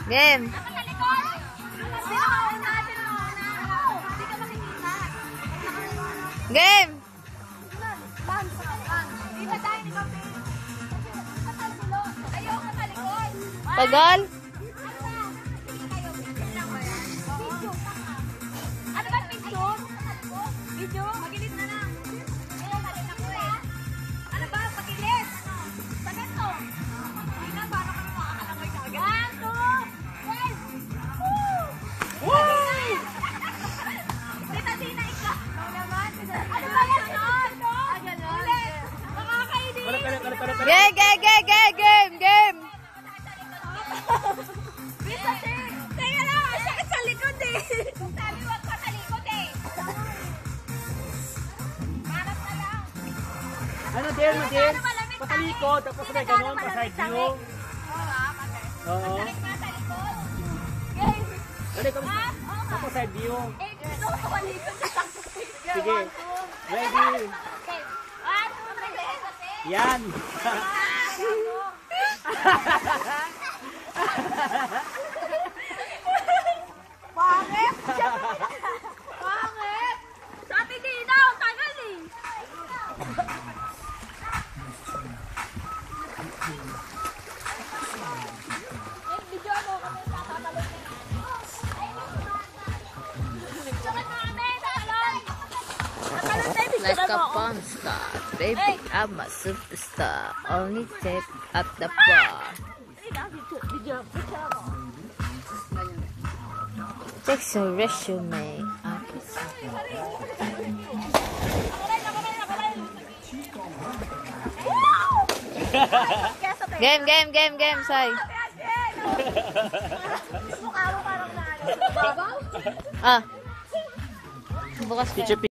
Game. Game. Tagal. Ano ba picture? Video? Magilis na lang. Ano ba? Magilis? Sa ganito? Hindi na, paano ka makakalangoy ka agad? 1, 2, 1! Woo! Tita Tina, ikaw. Naman. Ano ba yan? Ulit. Makakainin. Game. Teka lang, sakit sa likod eh. Sabi wag ka sa likod eh. Marap na lang. Ano din? Patalikod, tapos may ganun, pa-side view. Oo ah, mate. Oo. Sakit nga sa likod. Game. Dali, tapos side view. Eh, gusto ko malikod sa sakit. Sige. Ready. Okay. 1, 2, 3. Yan. Pangit! Pangit! Sabi dito, tagal eh! Video mo kami tatalon na. Sakit na kami, tatalon! Tatalon tayo, video Like a mo. porn star, baby, I'm a superstar. Only take at the bar. Video mo. Check your resume. Game, say. Mukha mo parang na ano. Ah. Bukas Teacher